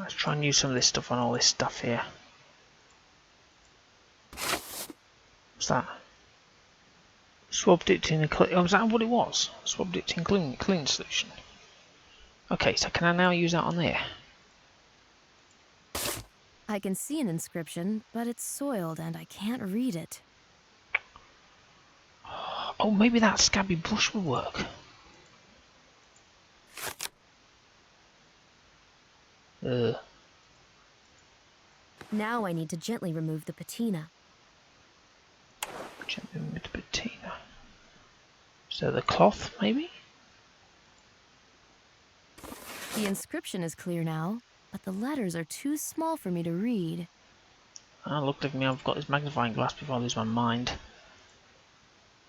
Let's try and use some of this stuff on all this stuff here. What's that? Swabbed it in a clean. Oh, is that what it was? Swabbed it in clean solution. Okay, so can I now use that on there? I can see an inscription, but it's soiled and I can't read it. Oh, maybe that scabby brush will work. Now I need to gently remove the patina. Gently with the patina. So the cloth, maybe? The inscription is clear now, but the letters are too small for me to read. Look at me, I've got this magnifying glass before I lose my mind.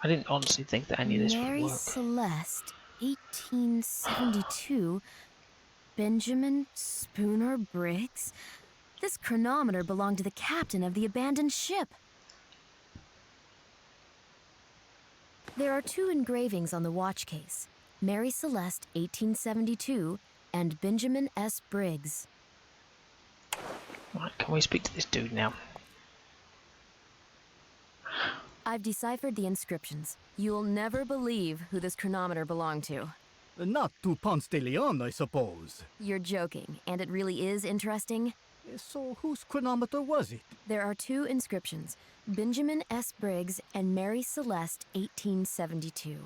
I didn't honestly think that any of this would Mary work. Celeste, 1872. Benjamin Spooner Briggs? This chronometer belonged to the captain of the abandoned ship. There are 2 engravings on the watch case. Mary Celeste, 1872, and Benjamin S. Briggs. Right, can we speak to this dude now? I've deciphered the inscriptions. You'll never believe who this chronometer belonged to. Not to Ponce de Leon, I suppose. You're joking, and it really is interesting. So whose chronometer was it? There are 2 inscriptions, Benjamin S. Briggs and Mary Celeste, 1872.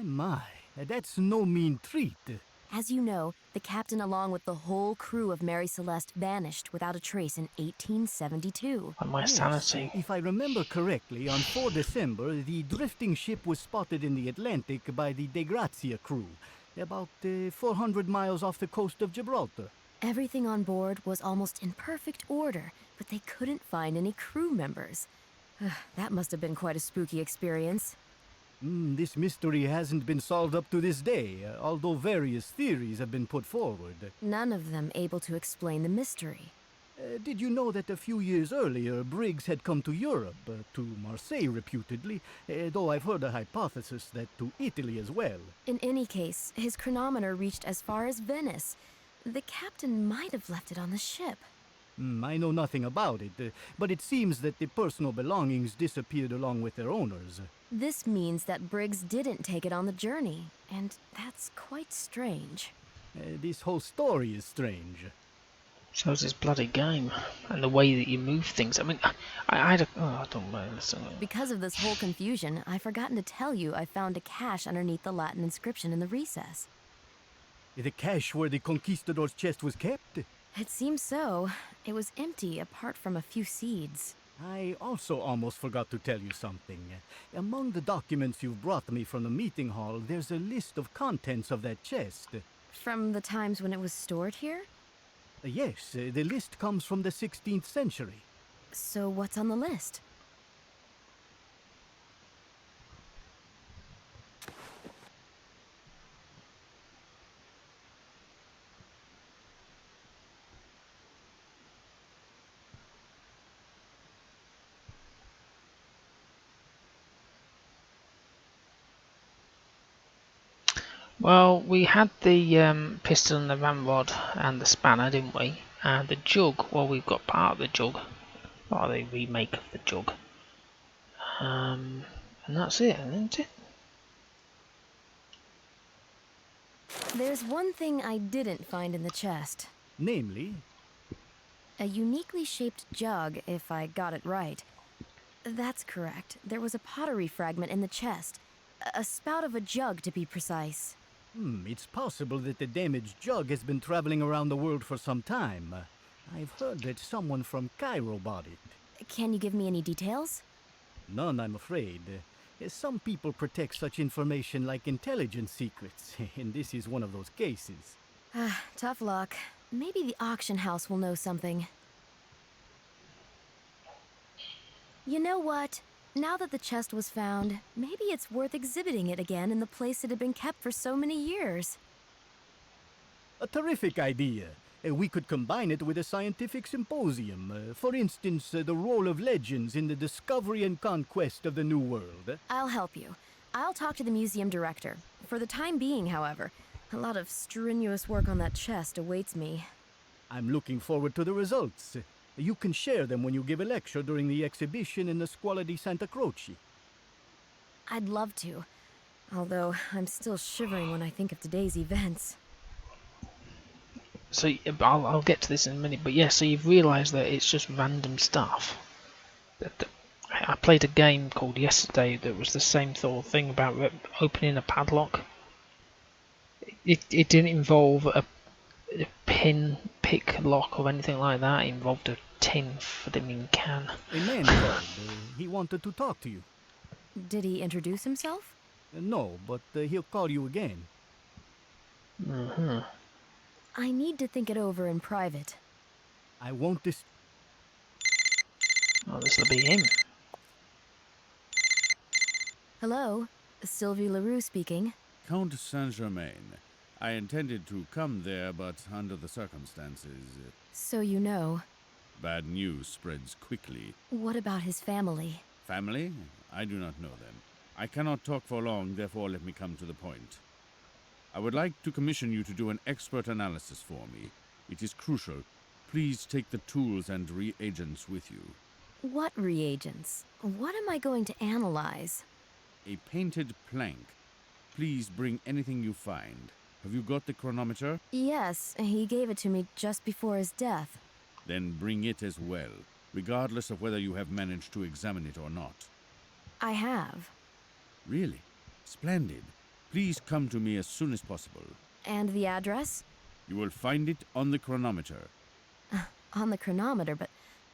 My, that's no mean treat. As you know, the captain along with the whole crew of Mary Celeste vanished without a trace in 1872. On my sanity. If I remember correctly, on 4 December, the drifting ship was spotted in the Atlantic by the De Grazia crew, about 400 miles off the coast of Gibraltar. Everything on board was almost in perfect order, but they couldn't find any crew members. That must have been quite a spooky experience. This mystery hasn't been solved up to this day, although various theories have been put forward. None of them able to explain the mystery. Did you know that a few years earlier, Briggs had come to Europe, to Marseille reputedly, though I've heard a hypothesis that to Italy as well. In any case, his chronometer reached as far as Venice. The captain might have left it on the ship. I know nothing about it, but it seems that the personal belongings disappeared along with their owners. This means that Briggs didn't take it on the journey, and that's quite strange. This whole story is strange. So is this bloody game, and the way that you move things. I mean, I had a... Oh, I don't know. Because of this whole confusion, I've forgotten to tell you I found a cache underneath the Latin inscription in the recess. The cache where the conquistador's chest was kept? It seems so. It was empty apart from a few seeds. I also almost forgot to tell you something. Among the documents you've brought me from the meeting hall, there's a list of contents of that chest. From the times when it was stored here? Yes, the list comes from the 16th century. So what's on the list? Well, we had the pistol and the ramrod and the spanner, didn't we? And the jug, well, we've got part of the jug, part of the remake of the jug. And that's it, isn't it? There's one thing I didn't find in the chest. Namely? A uniquely shaped jug, if I got it right. That's correct. There was a pottery fragment in the chest. A spout of a jug, to be precise. It's possible that the damaged jug has been traveling around the world for some time. I've heard that someone from Cairo bought it. Can you give me any details? None, I'm afraid. Some people protect such information like intelligence secrets, and this is one of those cases. Tough luck. Maybe the auction house will know something. You know what? Now that the chest was found, maybe it's worth exhibiting it again in the place it had been kept for so many years. A terrific idea. We could combine it with a scientific symposium. For instance, the role of legends in the discovery and conquest of the New World. I'll help you. I'll talk to the museum director. For the time being, however, a lot of strenuous work on that chest awaits me. I'm looking forward to the results. You can share them when you give a lecture during the exhibition in the Scuola di Santa Croce. I'd love to, although I'm still shivering when I think of today's events. So I'll get to this in a minute, but yeah, so you've realised that it's just random stuff. I played a game called yesterday that was the same sort of thing about opening a padlock. It didn't involve a pin pick lock or anything like that. It involved a tin flipping can. A man called. He wanted to talk to you. Did he introduce himself? No, but he'll call you again. Mm-hmm. I need to think it over in private. I won't Oh, this'll be him. Hello, Sylvie LaRue speaking. Count Saint-Germain. I intended to come there, but under the circumstances, So you know. bad news spreads quickly. What about his family? Family? I do not know them. I cannot talk for long, therefore let me come to the point. I would like to commission you to do an expert analysis for me. It is crucial. Please take the tools and reagents with you. What reagents? What am I going to analyze? A painted plank. Please bring anything you find. Have you got the chronometer? Yes, he gave it to me just before his death. Then bring it as well, regardless of whether you have managed to examine it or not. I have. Really? Splendid. Please come to me as soon as possible. And the address? You will find it on the chronometer. On the chronometer, but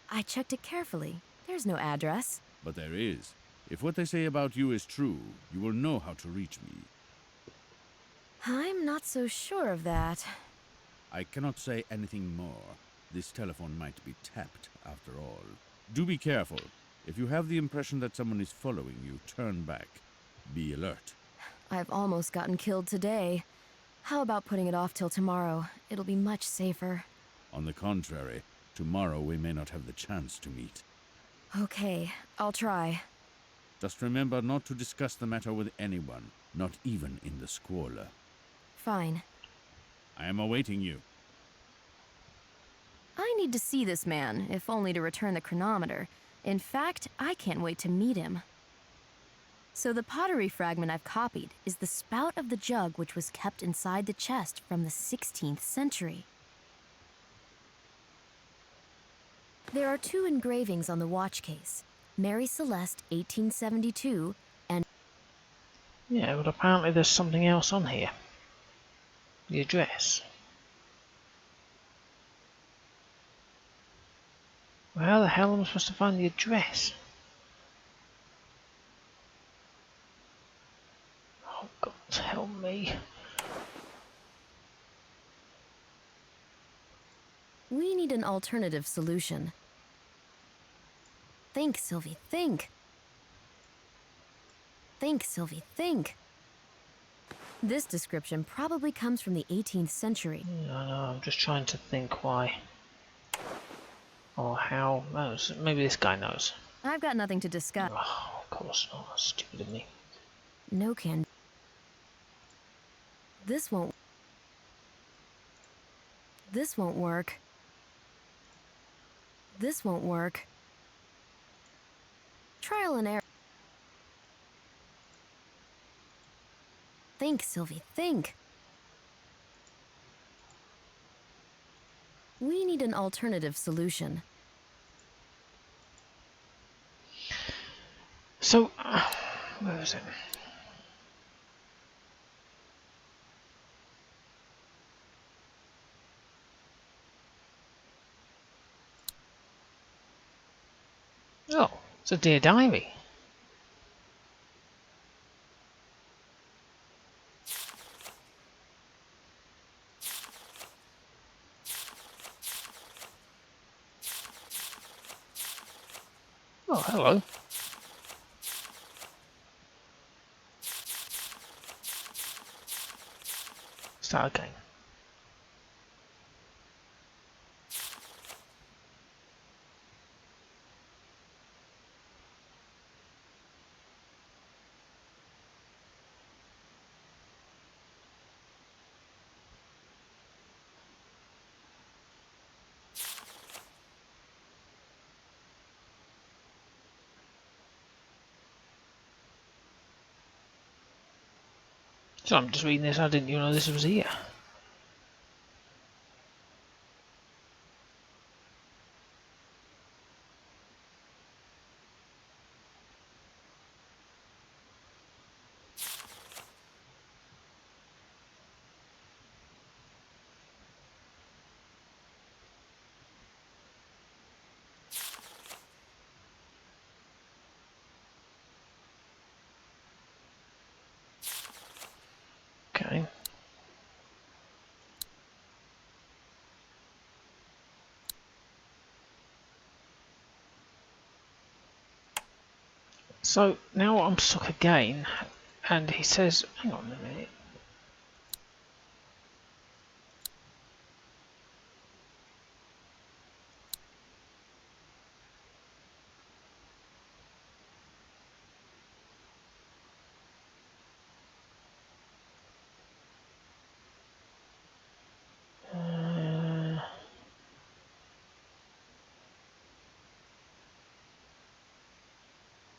I checked it carefully. There's no address. But there is. If what they say about you is true, you will know how to reach me. I'm not so sure of that. I cannot say anything more. This telephone might be tapped, after all. Do be careful. If you have the impression that someone is following you, turn back. Be alert. I've almost gotten killed today. How about putting it off till tomorrow? It'll be much safer. On the contrary, tomorrow we may not have the chance to meet. Okay, I'll try. Just remember not to discuss the matter with anyone, not even in the scuola. Fine. I am awaiting you. I need to see this man, if only to return the chronometer. In fact, I can't wait to meet him. So the pottery fragment I've copied is the spout of the jug which was kept inside the chest from the 16th century. There are two engravings on the watch case. Mary Celeste, 1872, and... Yeah, but apparently there's something else on here. The address. Well, how the hell am I supposed to find the address? Oh, God, help me. We need an alternative solution. Think, Sylvie, think. Think, Sylvie, think. This description probably comes from the 18th century. Yeah, I know, I'm just trying to think why. Or how. No, maybe this guy knows. I've got nothing to discuss. Oh, of course not. That's stupid of me. No can. This won't work. This won't work. Trial and error. Think, Sylvie, think. We need an alternative solution. So, where is it? Oh, it's a Dear Diary. Oh, hello. Start again. So I'm just reading this. I didn't even know this was here. Okay. So now I'm stuck again, and he says, hang on a minute.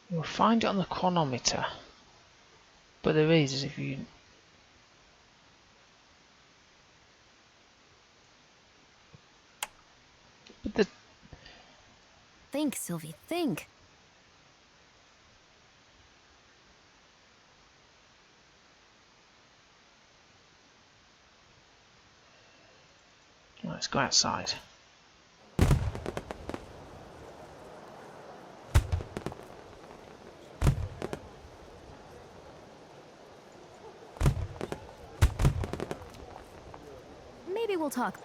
You'll find it on the chronometer, but there is if you. But the Think, Sylvie, think. let's go outside. Maybe we'll talk.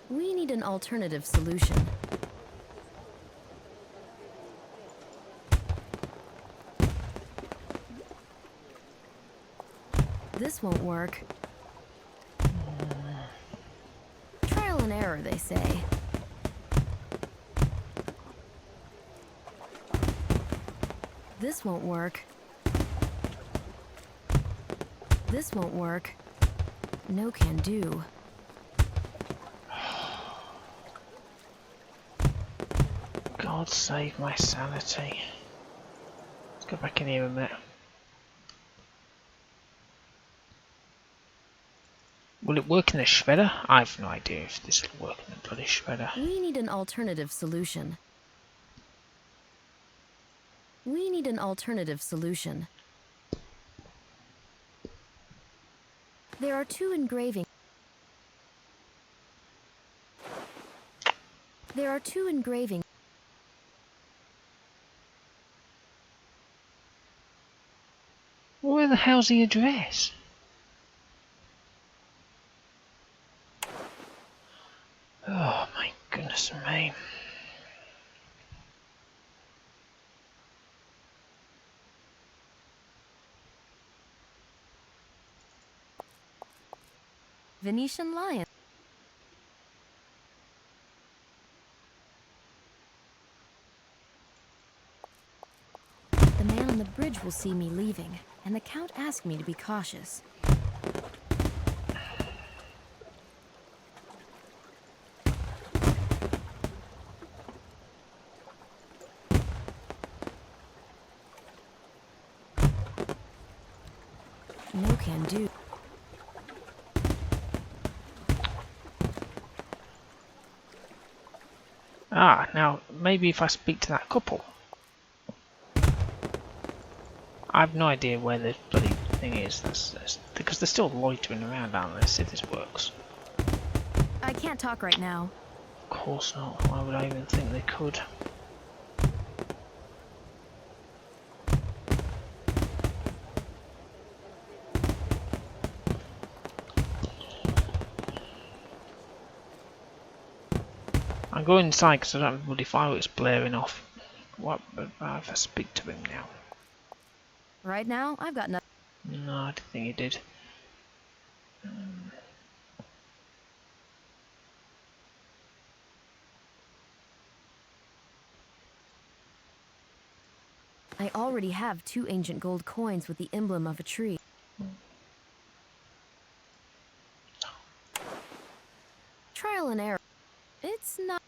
We need an alternative solution. This won't work. Trial and error, they say. This won't work. This won't work. No can do. God save my sanity. Let's go back in here a minute. Will it work in the shredder? I've no idea if this will work in the bloody shredder. We need an alternative solution. We need an alternative solution. There are two engravings. There are two engravings. Where the hell's the address? Oh my goodness me. Venetian lion. The man on the bridge will see me leaving, and the Count asked me to be cautious. No can do. Ah, now maybe if I speak to that couple. I have no idea where the bloody thing is. That's because they're still loitering around, aren't they? See if this works. I can't talk right now. Of course not. Why would I even think they could? I'm going inside because I don't have bloody fireworks blaring off. What? But if I speak to him now. Right now, I've got nothing. No, I didn't think he did. I already have two ancient gold coins with the emblem of a tree. Trial and error. It's not.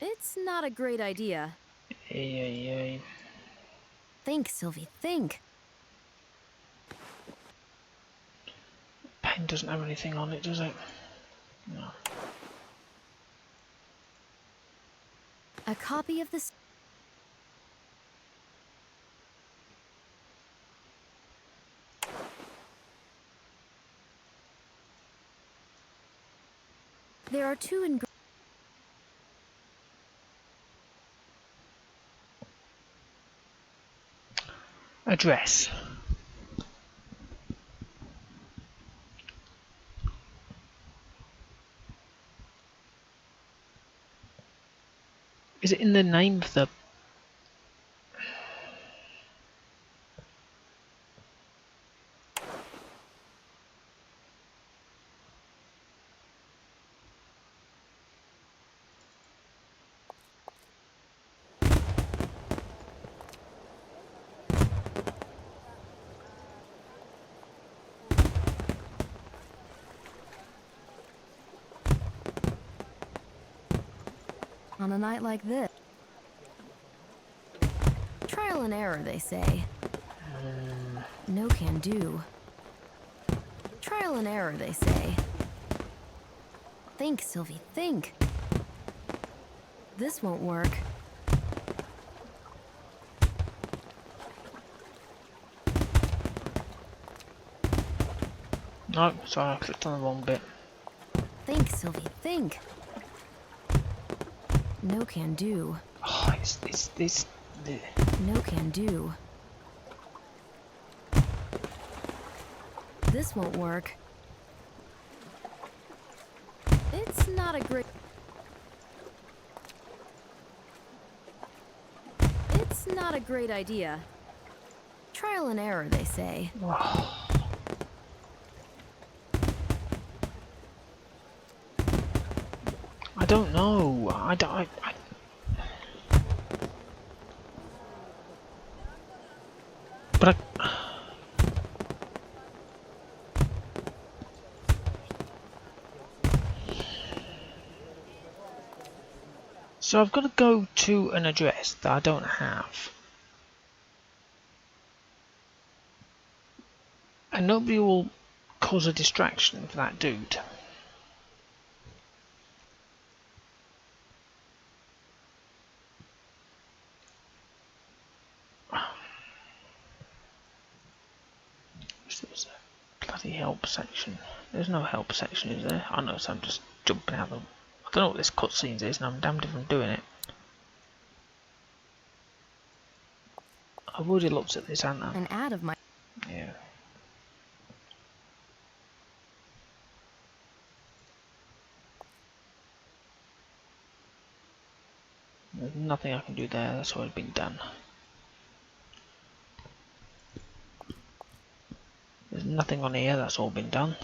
It's not a great idea. Yeah. Think, Sylvie, think. Pen doesn't have anything on it, does it? No. A copy of this. There are two ingredients. Address. Is it in the name of the... On a night like this. Trial and error, they say. No can do. Trial and error, they say. Think, Sylvie, think. This won't work. No, sorry, I clicked on the wrong bit. Think, Sylvie, think. No can do. Oh, it's this... No can do. This won't work. It's not a great... It's not a great idea. Trial and error, they say. I don't know. But so I've got to go to an address that I don't have. And nobody will cause a distraction for that dude. There's a bloody help section. There's no help section, is there? I know, so I'm just jumping out of them. I don't know what this cutscenes is, and I'm damned if I'm doing it. I've already looked at this, haven't I? An ad of my... Yeah. There's nothing I can do there, that's already been done. There's nothing on here, that's all been done.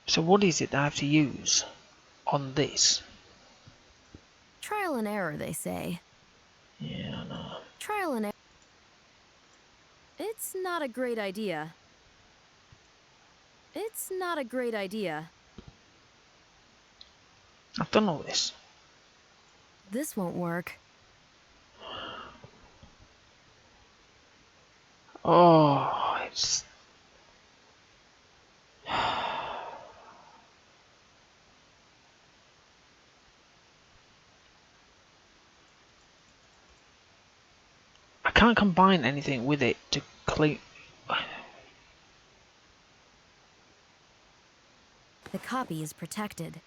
So what is it that I have to use on this? Trial and error, they say. Yeah, I know. Trial and error. It's not a great idea. It's not a great idea. I've done all this. This won't work. Oh, it's... I can't combine anything with it to clean... The copy is protected.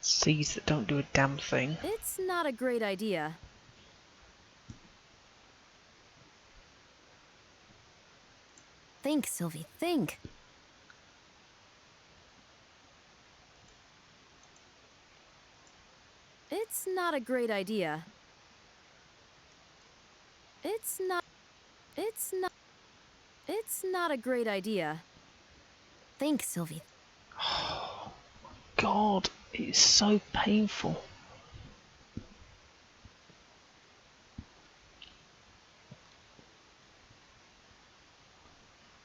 Seeds that don't do a damn thing. It's not a great idea. Think, Sylvie, think. It's not a great idea. It's not a great idea. Think, Sylvie. God, it's so painful.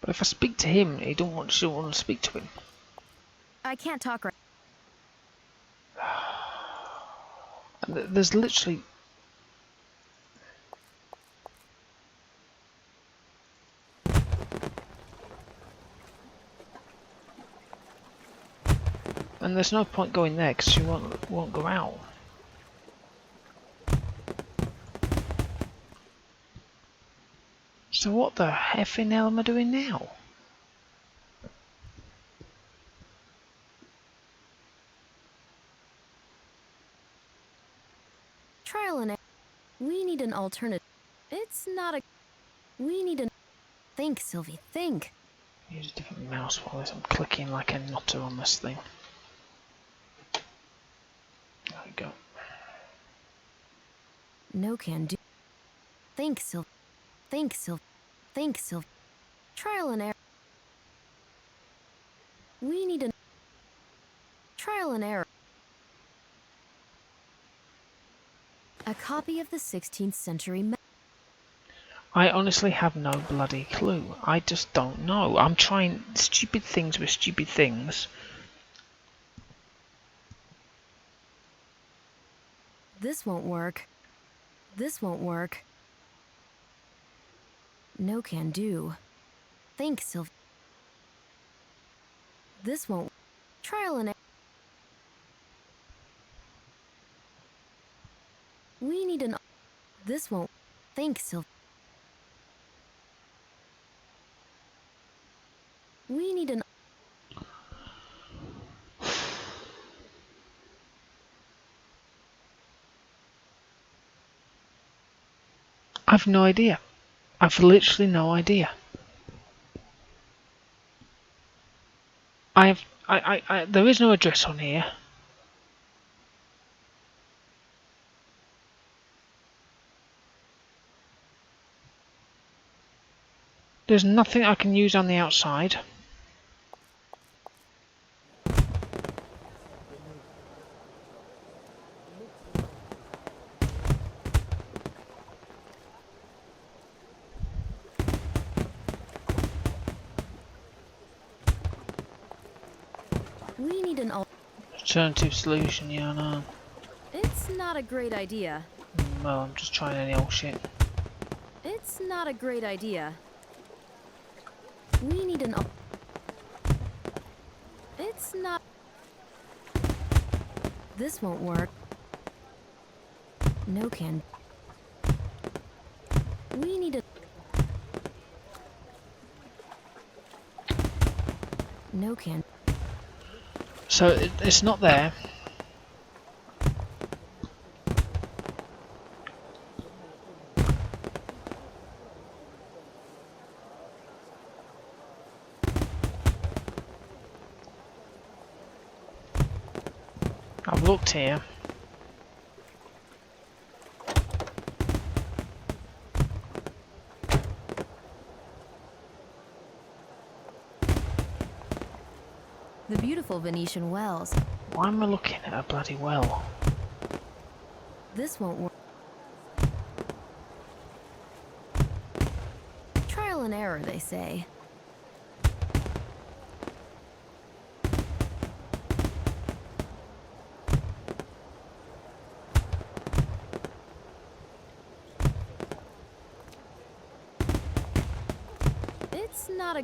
But if I speak to him, she don't want to speak to him. I can't talk right. And there's literally... And there's no point going there because she won't go out. So what the effing hell am I doing now? Trial and error. We need an alternative. It's not a... We need an... Think, Sylvie, think. Use a different mouse while I'm clicking like a nutter on this thing. There we go. No can do. Think, Sylvie. Think, Sylvie. Think, Sylvie. Trial and error. We need an... Trial and error. A copy of the 16th century map. I honestly have no bloody clue. I just don't know. I'm trying stupid things with stupid things. This won't work. This won't work. No can do. Think, Sylvie. This won't... Trial and error. We need an... This won't... Think, Sylvie. We need an... I've no idea. I've literally no idea. There is no address on here. There's nothing I can use on the outside. We need an... Alternative solution, yeah, I know. It's not a great idea. Well, I'm just trying any old shit. It's not a great idea. We need an... It's not... This won't work. No can... We need a... No can... So it's not there. I've looked here. The beautiful Venetian wells. Why am I looking at a bloody well? This won't work. Trial and error, they say. It's not a...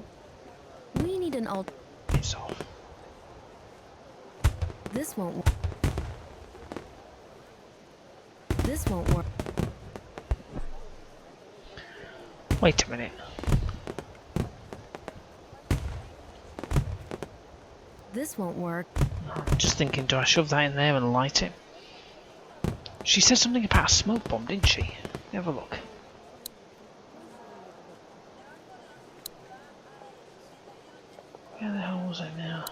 We need an alt... It's off. This won't work. This won't work. Wait a minute. This won't work. I'm just thinking, do I shove that in there and light it? She said something about a smoke bomb, didn't she? Have a look. Where the hell was it now?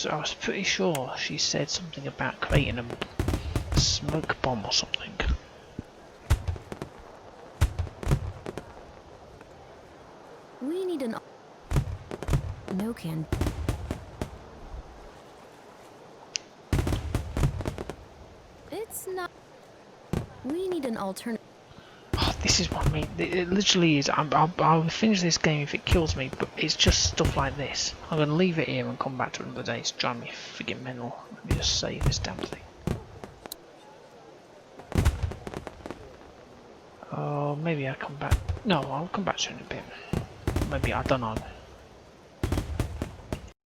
I was pretty sure she said something about creating A smoke bomb or something. We need an... No can... It's not... We need an alternative... Oh, this is what I mean. It literally is. I'll finish this game if it kills me, but it's just stuff like this. I'm going to leave it here and come back to it another day. It's driving me friggin' mental. Let me just save this damn thing. Oh, maybe I'll come back. No, I'll come back to it in a bit. Maybe, I don't know.